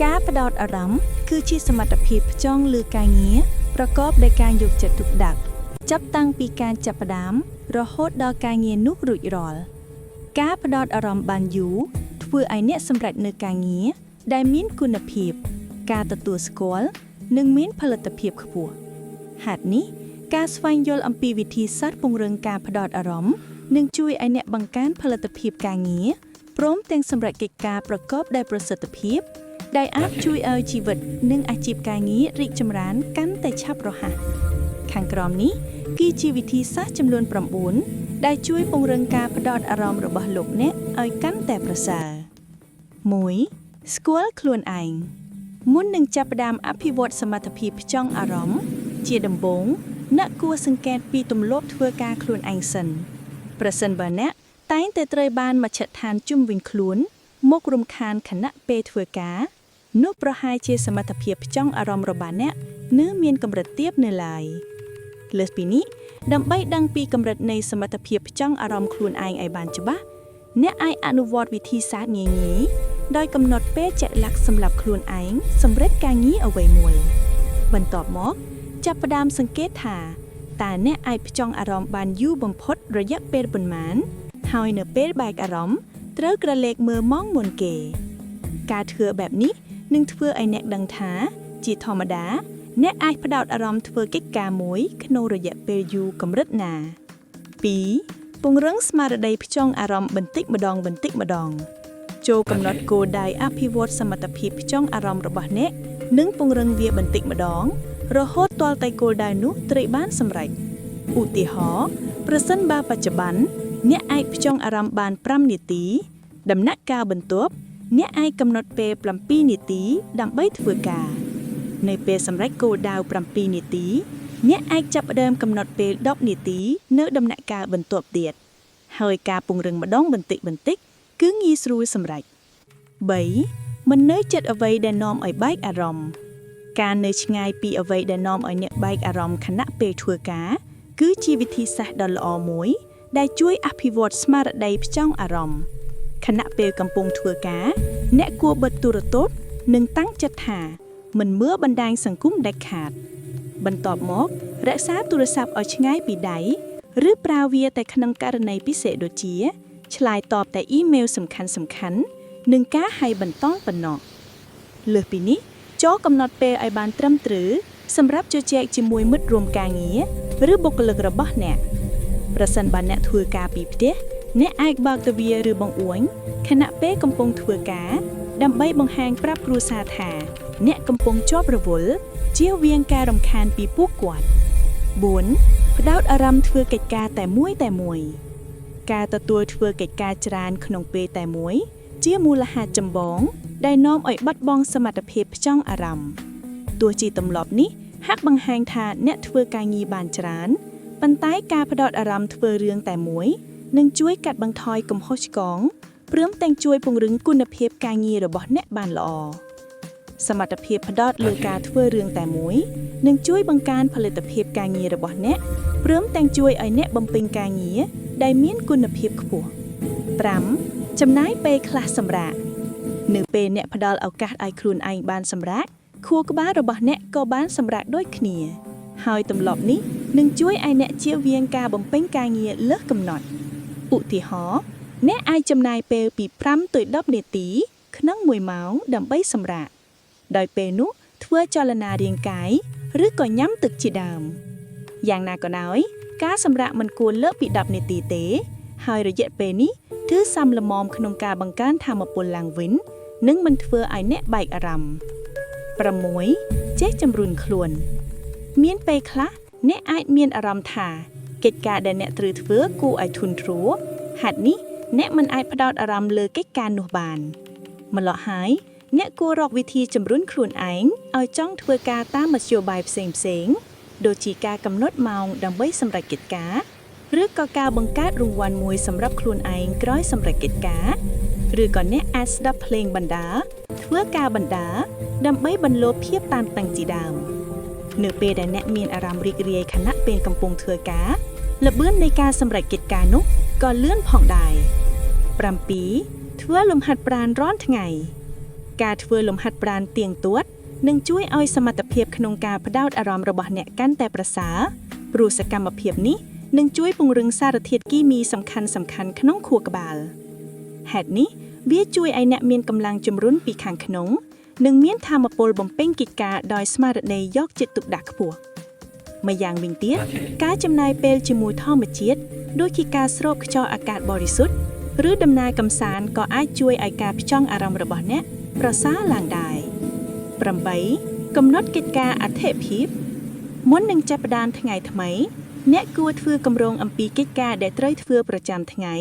ការផ្ដោតអារម្មណ៍គឺជាសមត្ថភាពផ្ចង់លើការងារប្រកបដោយការយកចិត្តទុកដាក់ចាប់តាំងពីការចាប់ផ្ដើមរហូតដល់ការងារនោះរួចរាល់ការផ្ដោតអារម្មណ៍បានយូរធ្វើឲ្យអ្នកសម្រេចនូវការងារដែលមានគុណភាពការទទួលស្គាល់និងមានផលិតភាពខ្ពស់ហេតុនេះការស្វែងយល់អំពីវិធីសាស្ត្រពង្រឹងការផ្ដោតអារម្មណ៍នឹងជួយឲ្យអ្នកបង្កើនផលិតភាពការងារព្រមទាំងសម្រេចកិច្ចការប្រកបដោយប្រសិទ្ធភាពដែលអាចជួយឲ្យជីវិតនិងអាជីពការងាររីកចម្រើនកាន់តែឆាប់រហ័សខាងក្រោមនេះគឺជាវិធីសាស្ត្រចំនួន9ដែលជួយពង្រឹងការផ្ដោតអារម្មណ៍របស់លោកអ្នកឲ្យកាន់តែប្រសើរ 1. ស្គាល់ខ្លួនឯងមុននឹងចាប់ផ្ដើមអភិវឌ្ឍសមត្ថភាពផ្ចង់អារម្មណ៍ជាដំបូងអ្នកគួរសង្កេតពីទម្លាប់ធ្វើការខ្លួនឯងសិនប្រសិនបើអ្នកតែងតែត្រូវបានមជ្ឈដ្ឋានជុំវិញខ្លួនមករំខានខណៈពេលធ្វើការនោះប្រហែលជាសមត្ថភាពផ្ចង់អារម្មណ៍របស់អ្នកនៅមានកម្រិតទាបនៅឡើយលើសពីនេះដើម្បីដឹងពីកម្រិតនៃសមត្ថភាពផ្ចង់អារម្មណ៍ខ្លួនឯងឲ្យបានច្បាស់អ្នកអាចអនុវត្តវិធីសាស្ត្រងាយៗដោយកំណត់ពេលជាក់លាក់សម្រាប់ខ្លួនឯងសម្រាប់ការងារអ្វីមួយបន្ទាប់មកចាប់ផ្ដើមសង្កេតថាតើអ្នកអាចផ្ចង់អារម្មណ៍បានយូរបំផុតរយៈពេលប៉ុន្មានហើយនៅពេលបែកអារម្មណ៍ត្រូវក្រឡេកមើលម៉ោងមុនគេការធ្វើបែបនេះនឹងធ្វើឲ្យអ្នកដឹងថាជាធម្មតាអ្នកអាចផ្ដោតអារម្មណ៍ធ្វើកិច្ចការមួយក្នុងរយៈពេលយូរកម្រិតណា 2. ពង្រឹងស្មារតីផ្ចង់អារម្មណ៍បន្តិចម្ដងចូលកំណត់គោលដៅអភិវឌ្ឍសមត្ថភាពផ្ចង់អារម្មណ៍របស់អ្នកនិងពង្រឹងវាបន្តិចម្ដងរហូតទាល់តែគោលដៅនោះត្រូវបានសម្រេចឧទាហរណ៍ប្រសិនបើបច្ចុប្បន្នអ្នកអាចផ្ចង់អារម្មណ៍បាន5នាទីដំណាក់កាលបន្ទាប់អ្នកអាចកំណត់ពេល7នាទីដើម្បីធ្វើការនៅពេលសម្រេចគោលដៅ7នាទីអ្នកអាចចាប់ផ្ដើមកំណត់ពេល10នាទីនៅដំណាក់កាលបន្ទាប់ទៀតហើយការពង្រឹងម្ដងបន្តិចគឺងាយស្រួលសម្រេច 3. មិននៅចិត្តអ្វីដែលនាំឲ្យបែកអារម្មណ៍ការនៅឆ្ងាយពីអ្វីដែលនាំឲ្យអ្នកបែកអារម្មណ៍ខណៈពេលធ្វើការគឺជាវិធីសាស្ត្រដ៏ល្អមួយដែលជួយអភិវឌ្ឍស្មារតីផ្ចង់អារម្មណ៍ខណៈពេលកំពុងធ្វើការអ្នកគួរបិទទូរទស្សន៍និងតាំងចិត្តថាមិនមើលបណ្ដាញសង្គមដាច់ខាតបន្ទាប់មករក្សាទូរស័ព្ទឲ្យឆ្ងាយពីដៃឬប្រើវាតែក្នុងករណីពិសេសដូចជាឆ្លើយតបតែអ៊ីមែលសំខាន់និងការហៅបន្តប៉ុណ្ណោះលើសពីនេះចូលកំណត់ពេលឲ្យបានត្រឹមត្រូវសម្រាប់ជជែកជាមួយមិត្តរួមការងារឬបុគ្គលិករបស់អ្នកប្រសិនបើអ្នកធ្វើការពីផ្ទះអ្នកអាចបើកទ្វារឬបង្អួចខណៈពេលកំពុងធ្វើការដើម្បីបង្ហាញប្រាប់គ្រួសារថាអ្នកកំពុងជាប់រវល់ជៀសវាងការរំខានពីពួកគាត់ 4. ផ្ដោតអារម្មណ៍ធ្វើកិច្ចការតែមួយការទទួលធ្វើកិច្ចការច្រើនក្នុងពេលតែមួយជាមូលហេតុចម្បងដែលនាំឲ្យបាត់បង់សមត្ថភាពផ្ចង់អារម្មណ៍ទោះជាទម្លាប់នេះហាក់បង្ហាញថាអ្នកធ្វើការងារបានច្រើនប៉ុន្តែការផ្ដោតអារម្មណ៍ធ្វើរឿងតែមួយនឹងជួយកាត់បន្ថយកំហុសឆ្គងព្រមទាំងជួយពង្រឹងគុណភាពការងាររបស់អ្នកបានល្អសមត្ថភាពផ្ដោតលើការធ្វើរឿងតែមួយនឹងជួយបង្កើនផលិតភាពការងាររបស់អ្នកព្រមទាំងជួយឲ្យអ្នកបំពេញការងារដែលមានគុណភាពខ្ពស់ 5. ចំណាយពេលខ្លះសម្រាកនៅពេលអ្នកផ្ដល់ឱកាសឲ្យខ្លួនឯងបានសម្រាកខួរក្បាលរបស់អ្នកក៏បានសម្រាកដូចគ្នាហើយទម្លាប់នេះនឹងជួយឲ្យអ្នកជៀសវាងការបំពេញការងារលើសកំណត់ឧទាហរណ៍អ្នកអាចចំណាយពេលពី5ទៅ10នាទីក្នុង1ម៉ោងដើម្បីសម្រាកដោយពេលនោះធ្វើចលនារាងកាយឬក៏ញ៉ាំទឹកជាដើមយ៉ាងណាក៏ដោយការសម្រាកមិនគួរលើសពី10នាទីទេហើយរយៈពេលនេះគឺសមល្មមក្នុងការបង្កើនថាមពលឡើងវិញនិងមិនធ្វើឲ្យអ្នកបែកអារម្មណ៍ 6. ចេះជំរុញខ្លួនមានពេលខ្លះអ្នកអាចមានអារម្មណ៍ថាកិច្ចការដែលអ្នកត្រូវធ្វើគួរឲ្យធុញទ្រាន់ហេតុនេះអ្នកមិនអាចផ្ដោតអារម្មណ៍លើកិច្ចការនោះបានម្ល៉េះហើយអ្នកគួររកវិធីជំរុញខ្លួនឯងឲ្យចង់ធ្វើការតាមមធ្យោបាយផ្សេងដូចជាការកំណត់ម៉ោងដើម្បីសម្រេចកិច្ចការឬក៏ការបង្កើតរង្វាន់មួយសម្រាប់ខ្លួនឯងក្រោយសម្រេចកិច្ចការឬក៏អ្នកអាចស្ដាប់ភ្លេងបណ្ដាធ្វើការបណ្ដាដើម្បីបន្លប់ភាពតានតឹងជាដើមនៅពេលដែលអ្នកមានអារម្មណ៍រីករាយខណៈពេលកំពុងធ្វើការល្បឿននៃការសម្រេចកិច្ចការនោះក៏លឿនផងដែរ 7. ធ្វើលំហាត់ប្រាណរាល់ថ្ងៃ ការធ្វើលំហាត់ប្រាណទៀងទាត់នឹងជួយឲ្យសមត្ថភាពក្នុងការផ្ដោតអារម្មណ៍របស់អ្នកកាន់តែប្រសើរព្រោះសកម្មភាពនេះនឹងជួយពង្រឹងសារធាតុគីមីសំខាន់ៗក្នុងខួរក្បាលហេតុនេះវាជួយឲ្យអ្នកមានកម្លាំងជំរុញពីខាងក្នុងនិងមានថាមពលបំពេញកិច្ចការដោយស្មារតីយកចិត្តទុកដាក់ខ្ពស់ម្យ៉ាងវិញទៀតការចំណាយពេលជាមួយធម្មជាតិដូចជាការស្រូបខ្យល់អាកាសបរិសុទ្ធឬដំណើរកម្សាន្តក៏អាចជួយឲ្យការផ្ចង់អារម្មណ៍របស់អ្នកប្រសើរឡើងដែរ 8. កំណត់កិច្ចការអត្ថិភាពមុននឹងចាប់ផ្ដើមថ្ងៃថ្មីអ្នកគួរធ្វើគម្រោងអំពីកិច្ចការដែលត្រូវធ្វើប្រចាំថ្ងៃ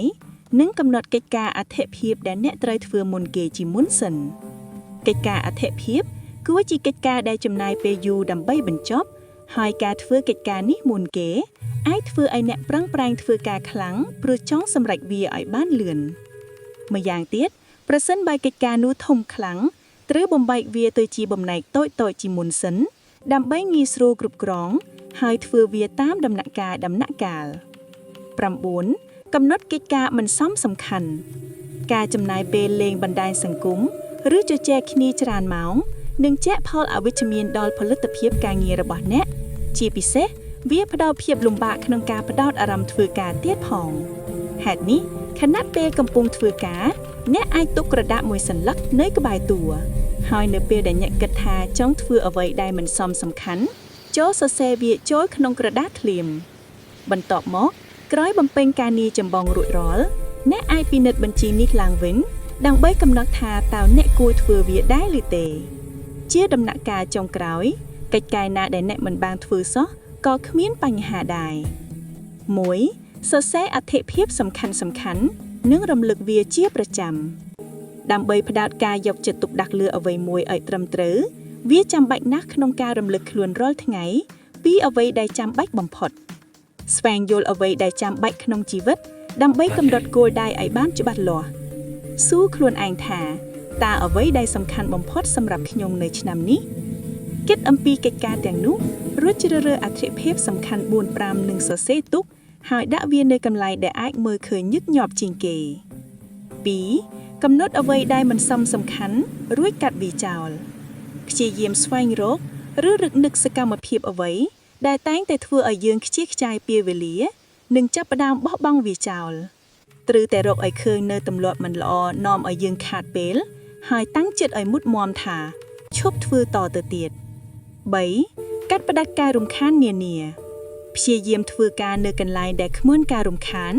និងកំណត់កិច្ចការអត្ថិភាពដែលអ្នកត្រូវធ្វើមុនគេជាមុនសិនកិច្ចការអត្ថិភាពគួរជាកិច្ចការដែលចំណាយពេលយូរដើម្បីបញ្ចប់ហើយការធ្វើកិច្ចការនេះមុនគេអាចធ្វើឲ្យអ្នកប្រឹងប្រែងធ្វើការខ្លាំងព្រោះចង់សម្រេចវាឲ្យបានលឿនម្យ៉ាងទៀតប្រសិនបើកិច្ចការនោះធំខ្លាំងត្រូវបំបែកវាទៅជាបំណែកតូចៗជាមុនសិនដើម្បីងាយស្រួលគ្រប់គ្រងហើយធ្វើវាតាមដំណាក់កាល 9. កំណត់កិច្ចការមិនសមសំខាន់ការចំណាយពេលលេងបណ្ដាញសង្គមឬជជែកគ្នាច្រើនម៉ោងនឹងជះផលអវិជ្ជមានដល់ផលិតភាពការងាររបស់អ្នកជាពិសេសវាផ្ដល់ភាពលំបាកក្នុងការផ្ដោតអារម្មណ៍ធ្វើការទៀតផងហេតុនេះខណៈពេលកំពុងធ្វើការអ្នកអាចទុកក្រដាសមួយសន្លឹកនៅក្បែរតួហើយនៅពេលដែលអ្នកគិតថាចង់ធ្វើអ្វីដែលមិនសមសំខាន់ចូលសរសេរវាចូលក្នុងក្រដាសធ្លាមបន្ទាប់មកក្រោយបំពេញការងារចម្បងរួចរាល់អ្នកអាចពិនិត្យបញ្ជីនេះឡើងវិញដើម្បីកំណត់ថាតើអ្នកគួរធ្វើវាដែរឬទេជាដំណាក់កាលចុងក្រោយកិច្ចការណាដែលអ្នកមិនបានធ្វើសោះក៏គ្មានបញ្ហាដែរ 1. សរសេរអត្ថិភាពសំខាន់ៗនិងរំលឹកវាជាប្រចាំដើម្បីផ្ដោតការយកចិត្តទុកដាក់លើអ្វីមួយឲ្យត្រឹមត្រូវវាចាំបាច់ណាស់ក្នុងការរំលឹកខ្លួនរាល់ថ្ងៃពីអ្វីដែលចាំបាច់បំផុតស្វែងយល់អ្វីដែលចាំបាច់ក្នុងជីវិតដើម្បីកម្រិតគោលដៅឲ្យបានច្បាស់លាស់សួរខ្លួនឯងថាតើអ្វីដែលសំខាន់បំផុតសម្រាប់ខ្ញុំនៅឆ្នាំនេះគិតអំពីកិច្ចការទាំងនោះរួចជ្រើសរើសអត្ថិភាពសំខាន់ 4-5 និងសរសេរទុកហើយដាក់វានៅកន្លែងដែលអាចមើលឃើញញឹកញាប់ជាងគេ 2. កំណត់អ្វីដែលមិនសមសំខាន់រួចកាត់វាចោលព្យាយាមស្វែងរកឬរឹកនឹកសកម្មភាពអ្វីដែលតែងតែធ្វើឲ្យយើងខ្ជិះខ្ចាយពេលវេលានិងចាប់ផ្ដើមបោះបង់វាចោលត្រូវតែរកឲ្យឃើញនៅទម្លាប់មិនល្អនាំឲ្យយើងខាតពេលហើយតាំងចិត្តឲ្យមុតមាំថាឈប់ធ្វើតទៅទៀត 3. កាត់ផ្ដាច់ការរំខាននានាព្យាយាមធ្វើការនៅកន្លែងដែលគ្មានការរំខាន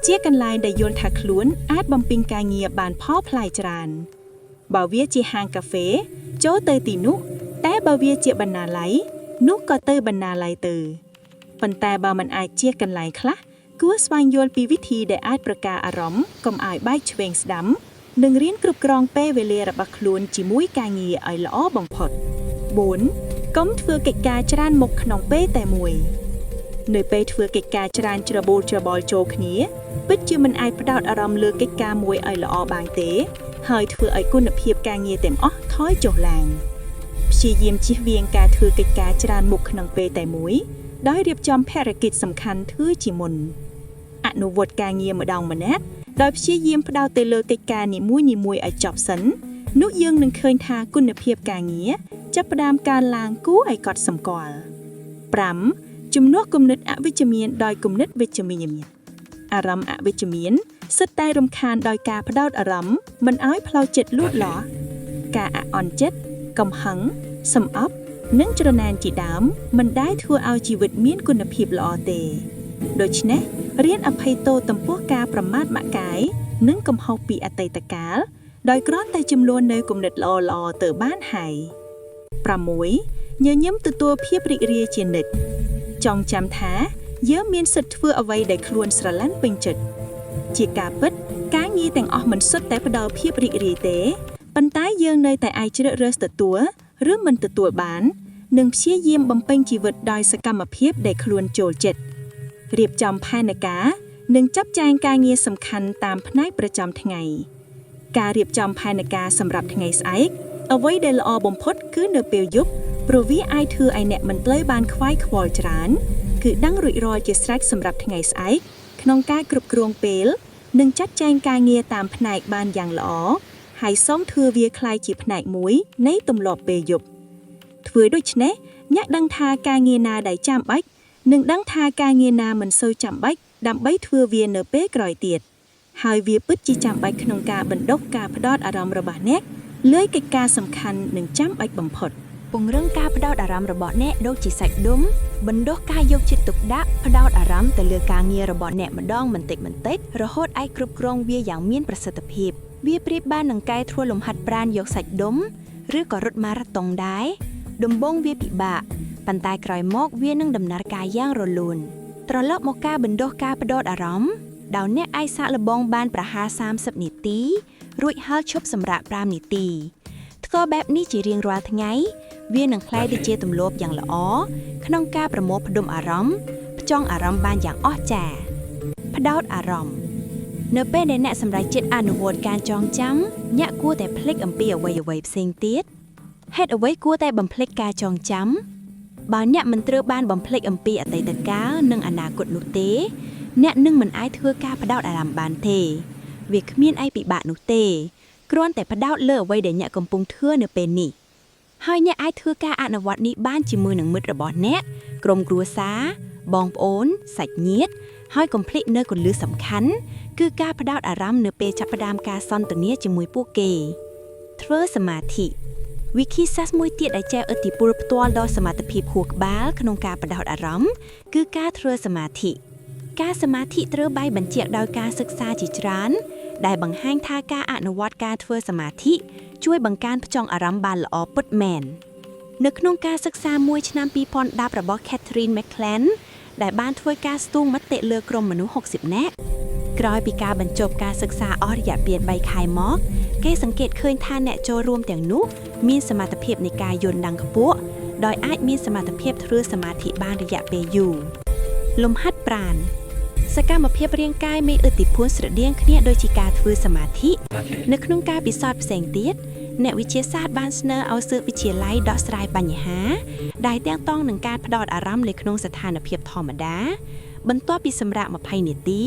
ជាកន្លែងដែលយល់ថាខ្លួនអាចបំពេញការងារបានផលផ្លែច្រើនបើវាជាហាងកាហ្វេចូលទៅទីនោះតែបើវាជាបណ្ណាល័យនោះក៏ទៅបណ្ណាល័យទៅប៉ុន្តែបើមិនអាចជាកន្លែងខ្លះគួរស្វែងយល់ពីវិធីដែលអាចប្រកាសអារម្មណ៍កុំឲ្យបែកឆ្វេងស្ដាំនិងរៀនគ្រប់គ្រងពេលវេលារបស់ខ្លួនជាមួយការងារឲ្យល្អបំផុត 4. កុំធ្វើកិច្ចការច្រើនមុខក្នុងពេលតែមួយនៅពេលធ្វើកិច្ចការច្រើនច្របូរច្របល់ចូលគ្នាពិតជាមិនអាចផ្ដោតអារម្មណ៍លើកិច្ចការមួយឲ្យល្អបានទេហើយធ្វើឲ្យគុណភាពការងារទាំងអស់ថយចុះឡើងព្យាយាមជៀសវាងការធ្វើកិច្ចការច្រើនមុខក្នុងពេលតែមួយដោយរៀបចំភារកិច្ចសំខាន់ធ្វើជាមុនអនុវត្តការងារម្ដងម្នាក់ដោយព្យាយាមផ្ដោតទៅលើកិច្ចការនីមួយៗឲ្យចប់សិននោះយើងនឹងឃើញថាគុណភាពការងារចាប់ផ្ដើមកើនឡើងគួរឲ្យកត់សម្គាល់ 5. ជំនួសគំនិតអវិជ្ជមានដោយគំនិតវិជ្ជមានអារម្មណ៍អវិជ្ជមានសិតតែរំខានដោយការផ្ដោតអារម្មណ៍មិនឲ្យផ្លូវចិត្តលូតលាស់ការអាក់អន់ចិត្តកំហឹងសំអប់និងច្រណែនជាដើមមិនដែលធ្វើឲ្យជីវិតមានគុណភាពល្អទេដូច្នេះរៀនអភ័យទោសចំពោះការប្រមាថមកកាយនិងកំហុសពីអតីតកាលដោយគ្រាន់តែចំនួននៅគំនិតល្អៗទៅបានហើយ 6. ញញឹមទទួលភាពរីករាយជានិច្ចចងចាំថាយើងមានសិទ្ធិធ្វើអ្វីដែលខ្លួនស្រឡាញ់ពេញចិត្តជាការពិតការងារទាំងអស់មិនសុទ្ធតែផ្ដល់ភាពរីករាយទេប៉ុន្តែយើងនៅតែអាចជ្រើសរើសទទួលឬមិនទទួលបាននិងព្យាយាមបំពេញជីវិតដោយសកម្មភាពដែលខ្លួនចូលចិត្តរៀបចំផែនការនិងចាត់ចែងការងារសំខាន់តាមផ្នែកប្រចាំថ្ងៃការរៀបចំផែនការសម្រាប់ថ្ងៃស្អែកអ្វីដែលល្អបំផុតគឺនៅពេលយប់ព្រោះវាអាចធ្វើឲ្យអ្នកមិនត្រូវបានខ្វាយខ្វល់ច្រើនគឺដឹងរួចរាល់ជាស្រេចសម្រាប់ថ្ងៃស្អែកក្នុងការគ្រប់គ្រងពេលនិងចាត់ចែងការងារតាមផ្នែកបានយ៉ាងល្អ ហើយសងធ្វើវាคล้ายជាផ្នែកមួយនៃទម្លាប់ពេលយប់ធ្វើដូច្នេះអ្នកដឹងថាការងារណាដែលចាំបាច់និងដឹងថាការងារណាមិនសូវចាំបាច់ដើម្បីធ្វើវានៅពេលក្រោយទៀតហើយវាពិតជាចាំបាច់ក្នុងការបណ្ដុះការផ្ដោតអារម្មណ៍របស់អ្នកលើកិច្ចការសំខាន់និងចាំបាច់បំផុតពង្រឹងការផ្ដោតអារម្មណ៍របស់អ្នកដូចជាសាច់ដុំបណ្ដុះការយកចិត្តទុកដាក់ផ្ដោតអារម្មណ៍ទៅលើការងាររបស់អ្នកម្ដងបន្តិចរហូតអាចគ្រប់គ្រងវាយ៉ាងមានប្រសិទ្ធភាពវាប្រៀបបាននឹងការធ្វើលំហាត់ប្រាណយកសាច់ដុំឬក៏រត់ម៉ារ៉ាតុងដែរដំបូងវាពិបាកប៉ុន្តែក្រោយមកវានឹងដំណើរការយ៉ាងរលូនត្រឡប់មកការបណ្ដុះការផ្ដោតអារម្មណ៍ដោយអ្នកអាចសាកល្បងបានប្រហែល30នាទីរួចហើយឈប់សម្រាក5នាទីធ្វើបែបនេះជារៀងរាល់ថ្ងៃវានឹងក្លាយទៅជាទម្លាប់យ៉ាងល្អក្នុងការប្រមូលផ្ដុំអារម្មណ៍ផ្ចង់អារម្មណ៍បានយ៉ាងអស្ចារ្យផ្ដោតអារម្មណ៍នៅពេលដែលអ្នកសម្រេចចិត្តអនុវត្តការចងចាំអ្នកគួរតែភ្លេចអំពីអ្វីៗផ្សេងទៀតហេតុអ្វីគួរតែបំភ្លេចការចងចាំបើអ្នកមិនត្រូវបានបំភ្លេចអំពីអតីតកាលនិងអនាគតនោះទេអ្នកនឹងមិនអាចធ្វើការផ្ដោតអារម្មណ៍បានទេវាគ្មានអីពិបាកនោះទេគ្រាន់តែផ្ដោតលើអ្វីដែលអ្នកកំពុងធ្វើនៅពេលនេះហើយអ្នកអាចធ្វើការអនុវត្តនេះបានជាមួយនឹងមិត្តរបស់អ្នកក្រុមគ្រួសារបងប្អូនសាច់ញាតិហើយកុំភ្លេចនៅគន្លឹះសំខាន់គឺការផ្ដោតអារម្មណ៍នៅពេលចាប់ផ្ដើមការសន្ទនាជាមួយពួកគេធ្វើសមាធិវិធីសាស្ត្រមួយទៀតដែលចែកឥទ្ធិពលផ្ទាល់ដល់សមត្ថភាពខួរក្បាលក្នុងការផ្ដោតអារម្មណ៍គឺការធ្វើសមាធិការសមាធិត្រូវបានបញ្ជាក់ដោយការសិក្សាជាច្រើនដែលបង្ហាញថាការអនុវត្តការធ្វើសមាធិជួយបង្កើនផ្ចង់អារម្មណ៍បានល្អពិតមែននៅក្នុងការសិក្សាមួយឆ្នាំ2010របស់ Catherine McClan ដែលបានធ្វើការស្ទង់មតិលើក្រុមមនុស្ស60នាក់ក្រោយពីការបញ្ចប់ការសិក្សាអស់រយៈពេល3ខែមកគេសង្កេតឃើញថាអ្នកចូលរួមទាំងនោះមានសមត្ថភាពនៃការយល់ដឹងខ្ពស់ដោយអាចមានសមត្ថភាពធ្វើសមាធិបានរយៈពេលយូរលំហាត់ប្រាណសកម្មភាពរាងកាយមានឥទ្ធិពលស្រដៀងគ្នាដូចជាការធ្វើសមាធិនៅក្នុងការពិសោធន៍ផ្សេងទៀតអ្នកវិទ្យាសាស្ត្របានស្នើឲ្យសិស្សវិទ្យាល័យដោះស្រាយបញ្ហាដែលទាក់ទងនឹងការផ្ដោតអារម្មណ៍នៅក្នុងស្ថានភាពធម្មតាបន្ទាប់ពីសម្រាក20នាទី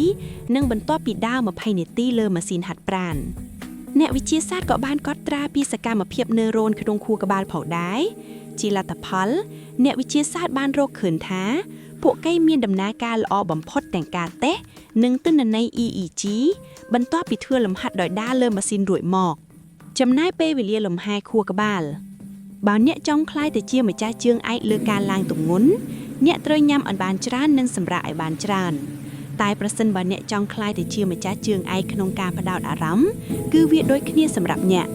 និងបន្ទាប់ពីដើរ20នាទីលើម៉ាស៊ីនហាត់ប្រាណអ្នកវិទ្យាសាស្ត្រក៏បានកត់ត្រាពីសកម្មភាពនឺរ៉ូនក្នុងខួរក្បាលផងដែរជាលទ្ធផលអ្នកវិទ្យាសាស្ត្របានរកឃើញថាពួកគេមានដំណើរការល្អបំផុតទាំងការតេស្តនិងទិន្នន័យ EEG បន្ទាប់ពីធ្វើលំហាត់ដោយដើរលើម៉ាស៊ីនរួចមកចំណាយពេលវេលាលំហែខួរក្បាលបើអ្នកចង់ក្លាយទៅជាម្ចាស់ជើងឯកលើការឡើងទម្ងន់អ្នកត្រូវញ៉ាំឲ្យបានច្រើននិងសម្រាកឲ្យបានច្រើនតែប្រសិនបើអ្នកចង់ក្លាយទៅជាម្ចាស់ជើងឯកក្នុងការផ្ដោតអារម្មណ៍គឺវាដូចគ្នាសម្រាប់អ្នក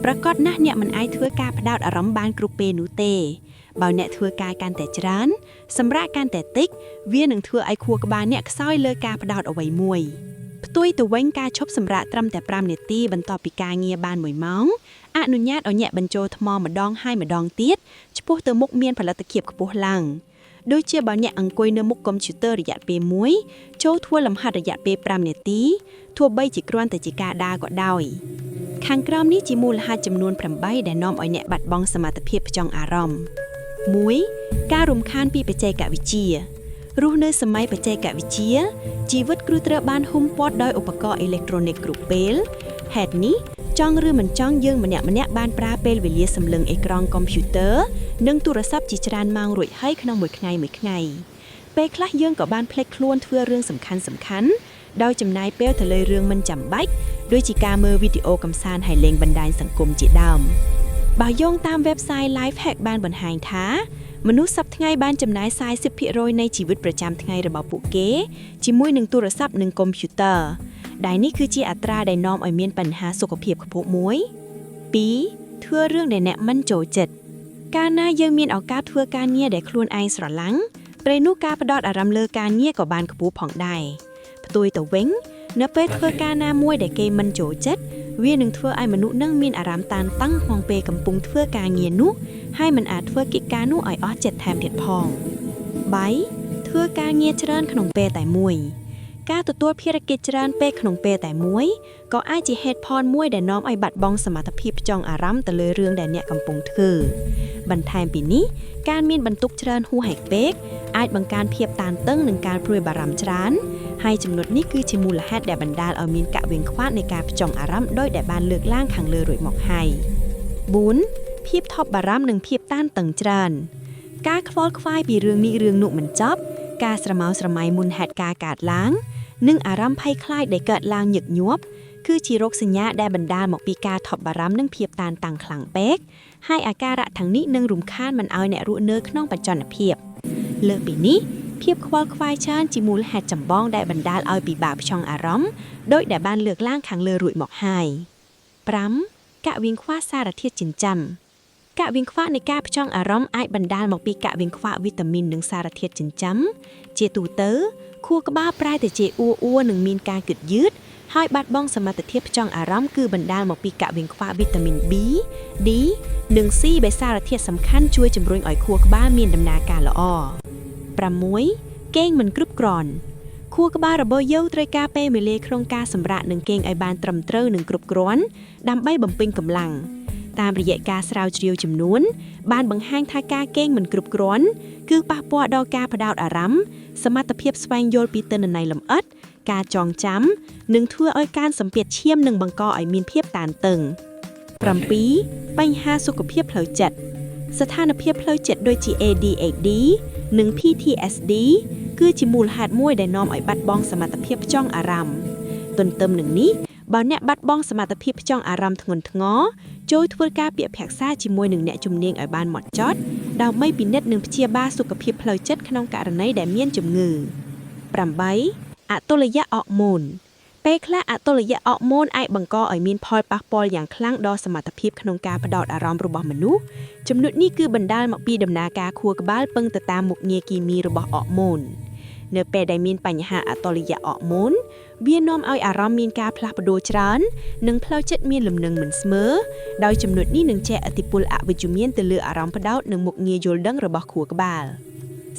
ប្រកបណាស់អ្នកមិនអាចធ្វើការផ្ដោតអារម្មណ៍បានគ្រប់ពេលនោះទេបើអ្នកធ្វើការកាន់តែច្រើនសម្រាប់កាន់តែតិចវានឹងធ្វើឲ្យខួរក្បាលអ្នកខ្សោយលើការផ្ដោតអ្វីមួយផ្ទុយទៅវិញការឈប់សម្រាកត្រឹមតែ5នាទីបន្ទាប់ពីការងារបាន1ម៉ោងអនុញ្ញាតឲ្យអ្នកបញ្ចូលថ្មម្ដងហើយម្ដងទៀតឆ្ពោះទៅមុខមានផលិតភាពខ្ពស់ឡើងដូចជាបើអ្នកអង្គុយនៅមុខកុំព្យូទ័ររយៈពេល1ចូលធ្វើលំហាត់រយៈពេល5នាទីទោះបីជាគ្រាន់តែជាការដើរក៏ដោយខាងក្រោមនេះជាមូលហេតុចំនួន8ដែលនាំឲ្យអ្នកបាត់បង់សមត្ថភាពផ្ចង់អារម្មណ៍ 1. ការរំខានពីបច្ចេកវិទ្យារស់នៅសម័យបច្ចេកវិទ្យាជីវិតគ្រូត្រូវបានហ៊ុមព័ទ្ធដោយឧបករណ៍អេឡិចត្រូនិកគ្រប់ពេលហេតុនេះចង់ឬមិនចង់យើងម្នាក់បានប្រើពេលវេលាសម្លឹងអេក្រង់កុំព្យូទ័រនិងទូរស័ព្ទជាច្រើនម៉ោងរួចហើយក្នុងមួយថ្ងៃពេលខ្លះយើងក៏បានភ្លេចខ្លួនធ្វើរឿងសំខាន់ដោយចំណាយពេលទៅលើរឿងមិនចាំបាច់ដូចជាការមើលវីដេអូកម្សាន្តហើយលេងបណ្ដាញសង្គមជាដើមបើយោងតាម website Lifehack បានបង្ហាញថាមនុស្សសប្តាហ៍ថ្ងៃបានចំណាយ 40% នៃជីវិតប្រចាំថ្ងៃរបស់ពួកគេជាមួយនឹងទូរស័ព្ទនិងកុំព្យូទ័រដែលនេះគឺជាអត្រាដែលនាំឲ្យមានបញ្ហាសុខភាពខ្ពស់មួយ 2. ធ្វើរឿងដែលអ្នកមិនចូលចិត្តកាលណាយើងមានឱកាសធ្វើការងារដែលខ្លួនឯងស្រឡាញ់ពេលនោះការផ្ដោតអារម្មណ៍លើការងារក៏បានខ្ពស់ផងដែរផ្ទុយទៅវិញនៅពេលធ្វើការណាមួយដែលគេមិនចូលចិត្តវានឹងធ្វើឲ្យមនុស្សនឹងមានអារម្មណ៍តានតឹងក្នុងពេលកំពុងធ្វើការងារនោះហើយមិនអាចធ្វើកិច្ចការនោះឲ្យអស់ចិត្តថែមទៀតផង 3. ធ្វើការងារច្រើនក្នុងពេលតែមួយការទទួលភារកិច្ចច្រើនពេកក្នុងពេលតែមួយក៏អាចជាហេតុផលមួយដែលនាំឲ្យបាត់បង់សមត្ថភាពផ្ចង់អារម្មណ៍ទៅលើរឿងដែលអ្នកកំពុងធ្វើបន្ថែមពីនេះការមានបន្ទុកច្រើនហួសហេតុពេកអាចបង្កើនភាពតានតឹងនិងការព្រួយបារម្ភច្រើន ហើយចំណុចនេះគឺជាមូលហេតុដែលបណ្ដាលឲ្យមានកវិង្ខ្វាក់នៃការផ្ចង់អារម្មណ៍ដោយដែលបានលើកឡើងខាងលើរួចមកហើយ 4. ភាពថប់បារម្ភនិងភាពតានតឹងច្រើនការខ្វល់ខ្វាយពីរឿងនេះរឿងនោះមិនចប់ការស្រមោលស្រមៃមុនហេតុការណ៍កើតឡើងនិងអារម្មណ៍ភ័យខ្លាចដែលកើតឡើងញឹកញាប់គឺជារោគសញ្ញាដែលបណ្ដាលមកពីការថប់បារម្ភនិងភាពតានតឹងខ្លាំងពេកហើយអាការៈទាំងនេះនឹងរំខានមិនឲ្យអ្នករស់នៅក្នុងបច្ចុប្បន្នភាពលើសពីនេះភាពខ្វល់ខ្វាយច្រើនជាមូលហេតុចម្បងដែលបណ្ដាលឲ្យពិបាកផ្ចង់អារម្មណ៍ដោយដែលបានលើកឡើងខាងលើរួចមកហើយ 5. កវិង្ខ្វក់សារធាតុចិញ្ចឹមកវិង្ខ្វក់នៃការផ្ចង់អារម្មណ៍អាចបណ្ដាលមកពីកវិង្ខ្វក់វីតាមីននិងសារធាតុចិញ្ចឹមជាទូទៅខួរក្បាលប្រែទៅជាអួរនិងមានការគិតយឺតហើយបាត់បង់សមត្ថភាពផ្ចង់អារម្មណ៍គឺបណ្ដាលមកពីកវិង្ខ្វក់វីតាមីន B, D និង C ដែលសារធាតុសំខាន់ជួយជំរុញឲ្យខួរក្បាលមានដំណើរការល្អ 6. គេងមិនគ្រប់គ្រាន់ខួរក្បាលរបស់យើងត្រូវការពេលវេលាក្នុងការសម្រាកនិងគេងឲ្យបានត្រឹមត្រូវនិងគ្រប់គ្រាន់ដើម្បីបំពេញកម្លាំងតាមរយៈការស្រាវជ្រាវចំនួនបានបង្ហាញថាការគេងមិនគ្រប់គ្រាន់គឺប៉ះពាល់ដល់ការផ្ដោតអារម្មណ៍សមត្ថភាពស្វែងយល់ពីទិន្នន័យលម្អិតការចងចាំនិងធ្វើឲ្យការសម្ពាធឈាមនិងបង្កឲ្យមានភាពតានតឹង 7. បញ្ហាសុខភាពផ្លូវចិត្តស្ថានភាពផ្លូវចិត្តដូចជា ADHD និង PTSD គឺជាមូលហេតុមួយដែលនាំឲ្យបាត់បង់សមត្ថភាពផ្ចង់អារម្មណ៍ទន្ទឹមនឹងនេះបើអ្នកបាត់បង់សមត្ថភាពផ្ចង់អារម្មណ៍ធ្ងន់ធ្ងរចូលធ្វើការពាក្យពិភាក្សាជាមួយនឹងអ្នកជំនាញឲ្យបានហ្មត់ចត់ដើម្បីពិនិត្យនិងព្យាបាលសុខភាពផ្លូវចិត្តក្នុងករណីដែលមានជំងឺ 8. អតុល្យអរម៉ូនពេលខ្លះអតុល្យអរម៉ូនអាចបង្កឲ្យមានផលប៉ះពាល់យ៉ាងខ្លាំងដល់សមត្ថភាពក្នុងការផ្ដោតអារម្មណ៍របស់មនុស្សចំណុចនេះគឺបណ្ដាលមកពីដំណើរការខួរក្បាលពឹងទៅតាមមុខងារគីមីរបស់អរម៉ូននៅពេលដែលមានបញ្ហាអតុល្យអរម៉ូនវានាំឲ្យអារម្មណ៍មានការផ្លាស់ប្ដូរច្រើននិងផ្លូវចិត្តមានលំនឹងមិនស្មើដោយចំណុចនេះនឹងជះឥទ្ធិពលអវិជ្ជមានទៅលើអារម្មណ៍ផ្ដោតនិងមុខងារយល់ដឹងរបស់ខួរក្បាល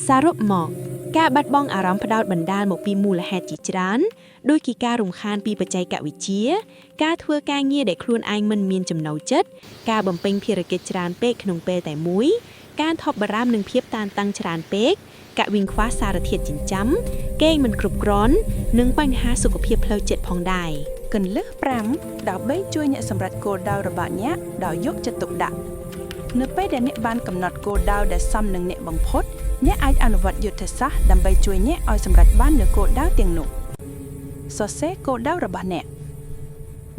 សរុបមកការបាត់បង់អារម្មណ៍ផ្ដោតបណ្ដាលមកពីមូលហេតុជាច្រើនដូចជាការរំខានពីបច្ចេកវិទ្យាការធ្វើការងារដែលខ្លួនឯងមិនមានចំណូលចិត្តការបំពេញភារកិច្ចច្រើនពេកក្នុងពេលតែមួយការថប់បារម្ភនិងភាពតានតឹងច្រើនពេកកវិង្ខ្វក់សារធាតុចិញ្ចឹមគេងមិនគ្រប់គ្រាន់និងបញ្ហាសុខភាពផ្លូវចិត្តផងដែរគន្លឹះ 5 ដើម្បីជួយអ្នកសម្រេចគោលដៅរបស់អ្នកដោយយកចិត្តទុកដាក់នៅពេលដែលអ្នកបានកំណត់គោលដៅដែលសមនឹងអ្នកបំផុតអ្នកអាចអនុវត្តយុទ្ធសាស្ត្រដើម្បីជួយអ្នកឲ្យសម្រេចបាននូវគោលដៅទាំងនោះសរសេរគោលដៅរបស់អ្នក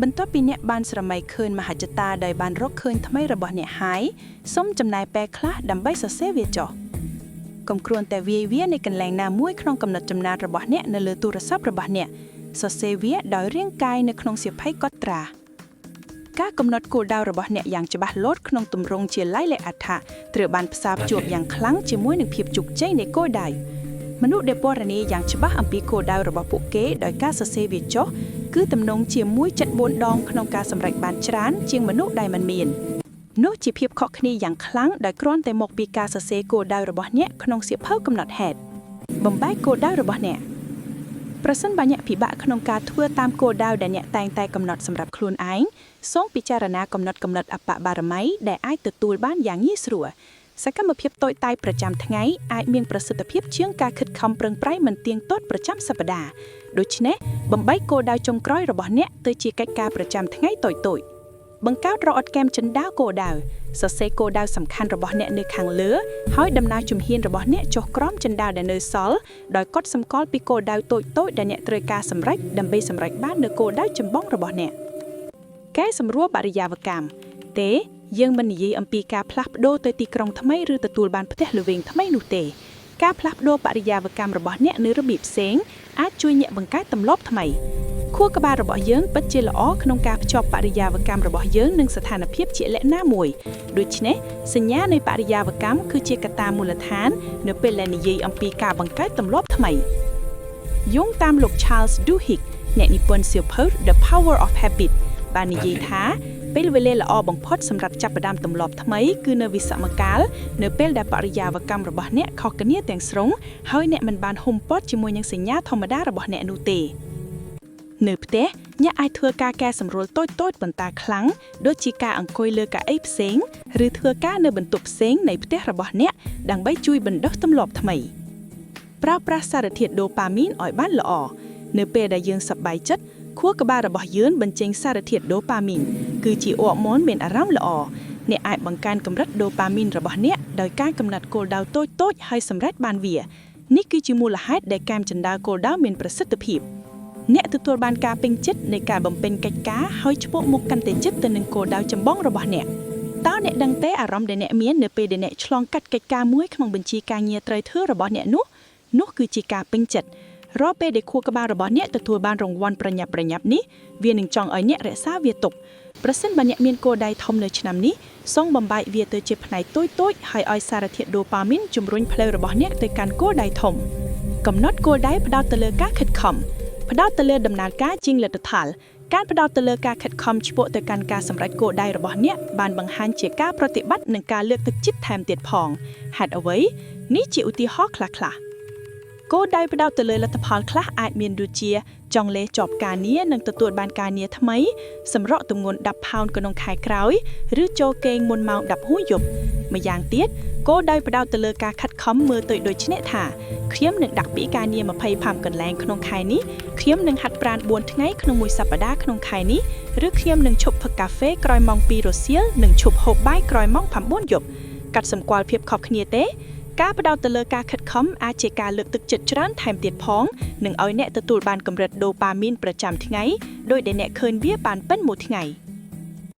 បន្ទាប់ពីអ្នកបានស្រមៃឃើញមហិច្ឆតាដោយបានរកឃើញថ្មីរបស់អ្នកហើយសូមចំណាយពេលខ្លះដើម្បីសរសេរវាចុះកុំគ្រាន់តែវាយវានៅកន្លែងណាមួយក្នុងកំណត់ចំណាតរបស់អ្នកនៅលើទូរស័ព្ទរបស់អ្នកសរសេរវាដោយរាងកាយនៅក្នុងសៀវភៅកត់ត្រាការកំណត់គោលដៅរបស់អ្នកយ៉ាងច្បាស់លាស់ក្នុងទម្រង់ជាល័យលក្ខអត្ថៈត្រូវបានផ្សារភ្ជាប់យ៉ាងខ្លាំងជាមួយនឹងភាពជោគជ័យនៃគោលដៅមនុស្សដែលពណ៌នាយ៉ាងច្បាស់អំពីគោលដៅរបស់ពួកគេដោយការសរសេរវាចុះគឺទំនងជាមួយ1.4 ដងក្នុងការសម្រេចបានច្រើនជាងមនុស្សដែលមិនមាននោះជាភាពខុសគ្នាយ៉ាងខ្លាំងដោយគ្រាន់តែមកពីការសរសេរគោលដៅរបស់អ្នកក្នុងសៀវភៅកំណត់ហេតុបំបែកគោលដៅរបស់អ្នកប្រសិនបើអ្នកពិបាកក្នុងការធ្វើតាមគោលដៅដែលអ្នកតែងតែកំណត់សម្រាប់ខ្លួនឯងសូមពិចារណាកំណត់កម្រិតអបបារមីដែលអាចទទួលបានយ៉ាងងាយស្រួលសកម្មភាពតូចតាចប្រចាំថ្ងៃអាចមានប្រសិទ្ធភាពជាងការខិតខំប្រឹងប្រែងមិនទៀងទាត់ប្រចាំសប្តាហ៍ដូច្នេះបំបែកគោលដៅចុងក្រោយរបស់អ្នកទៅជាកិច្ចការប្រចាំថ្ងៃតូចៗបង្កើតរអត់គែមចិនដាវគោលដៅសរសេរគោលដៅសំខាន់របស់អ្នកនៅខាងលើហើយដំណើរជំហានរបស់អ្នកចុះក្រោមចិនដាវដែលនៅសល់ដោយកត់សម្គាល់ពីគោលដៅតូចៗដែលអ្នកត្រូវការសម្រេចដើម្បីសម្រេចបាននូវគោលដៅចម្បងរបស់អ្នកកែសម្រួលបរិយាកម្មទេយើងមិននិយាយអំពីការផ្លាស់ប្ដូរទៅទីក្រុងថ្មីឬទទួលបានផ្ទះល្វែងថ្មីនោះទេការផ្លាស់ប្ដូរបរិយាកម្មរបស់អ្នកនៅរបៀបផ្សេងអាចជួយអ្នកបង្កើតទម្លាប់ថ្មីខួរក្បាលរបស់យើងពិតជាល្អក្នុងការភ្ជាប់បរិយាកម្មរបស់យើងនឹងស្ថានភាពជាលក្ខណៈមួយដូច្នេះសញ្ញានៃបរិយាកម្មគឺជាកត្តាមូលដ្ឋាននៅពេលដែលនិយាយអំពីការបង្កើតទម្លាប់ថ្មីយោងតាមលោក Charles Duhigg អ្នកនិពន្ធសៀវភៅ The Power of Habit បាននិយាយថាពេលវេលាល្អបំផុតសម្រាប់ចាប់ផ្ដើមទម្លាប់ថ្មីគឺនៅវិសមកាលនៅពេលដែលបរិយាកម្មរបស់អ្នកខុសគ្នាទាំងស្រុងហើយអ្នកមិនបានហ៊ុមព័ទ្ធជាមួយនឹងសញ្ញាធម្មតារបស់អ្នកនោះទេនៅផ្ទះអ្នកអាចធ្វើការកែសម្រួលតូចៗប៉ុន្តែខ្លាំងដូចជាការអង្គុយលើកៅអីផ្សេងឬធ្វើការនៅបន្ទប់ផ្សេងនៃផ្ទះរបស់អ្នកដើម្បីជួយបណ្ដុះទម្លាប់ថ្មីប្រើប្រាស់សារធាតុដូប៉ាមីនឲ្យបានល្អ នៅពេលដែលយើងសប្បាយចិត្តខួរក្បាលរបស់យើងបញ្ចេញសារធាតុដូប៉ាមីនគឺជាហូម៉ូនមានអារម្មណ៍ល្អអ្នកអាចបង្កើនកម្រិតដូប៉ាមីនរបស់អ្នកដោយការកំណត់គោលដៅតូចៗហើយសម្រេចបានវានេះគឺជាមូលហេតុដែលការចិញ្ចើគោលដៅមានប្រសិទ្ធភាពអ្នកទទួលបានការពេញចិត្តនៃការបំពេញកិច្ចការហើយឆ្ពោះមុខកាន់តែជិតទៅនឹងគោលដៅចម្បងរបស់អ្នកតើអ្នកដឹងទេអារម្មណ៍ដែលអ្នកមាននៅពេលដែលអ្នកឆ្លងកាត់កិច្ចការមួយក្នុងបញ្ជីការងារត្រូវធ្វើរបស់អ្នកនោះគឺជាការពេញចិត្តរាល់ពេលដែលខួរក្បាលរបស់អ្នកទទួលបានរង្វាន់ប្រញាប់នេះវានឹងចង់ឲ្យអ្នករក្សាវាទុកប្រសិនបើអ្នកមានគោលដៅធំនៅឆ្នាំនេះសូមបំបែកវាទៅជាផ្នែកតូចៗហើយឲ្យសារធាតុដូប៉ាមីនជំរុញផ្លូវរបស់អ្នកទៅកាន់គោលដៅធំកំណត់គោលដៅផ្ដោតទៅលើការខិតខំផ្ដោតទៅលើដំណើរការជាងលទ្ធផលការផ្ដោតទៅលើការខិតខំឆ្ពោះទៅកាន់ការសម្រេចគោលដៅរបស់អ្នកបានបង្ហាញជាការប្រតិបត្តិនិងការលើកទឹកចិត្តថែមទៀតផងហេតុអ្វីនេះជាឧទាហរណ៍ខ្លះៗគោលដៅផ្ដោតទៅលើលទ្ធផលខ្លះអាចមានដូចជាចង់លេសជាប់ការងារនិងទទួលបានការងារថ្មីសម្រក់ទម្ងន់10ផោនក្នុងខែក្រោយឬចូលគេងមុនម៉ោង10ហួសយប់ម្យ៉ាងទៀតគោលដៅផ្ដោតទៅលើការខិតខំមើលទៅដូចនេះថាខ្ញុំនឹងដាក់ពីការងារ25កន្លែងក្នុងខែនេះខ្ញុំនឹងហាត់ប្រាណ4ថ្ងៃក្នុងមួយសប្តាហ៍ក្នុងខែនេះឬខ្ញុំនឹងឈប់ផឹកកាហ្វេក្រោយម៉ោង2រសៀលនិងឈប់ហូបបាយក្រោយម៉ោង9យប់កាត់សម្គាល់ភាពខុសគ្នាទេការផ្ដោតទៅលើការខិតខំអាចជាការលើកទឹកចិត្តច្រើនថែមទៀតផងនិងឲ្យអ្នកទទួលបានកម្រិតដូប៉ាមីនប្រចាំថ្ងៃដោយដែលអ្នកឃើញវាបានពេញមួយថ្ងៃ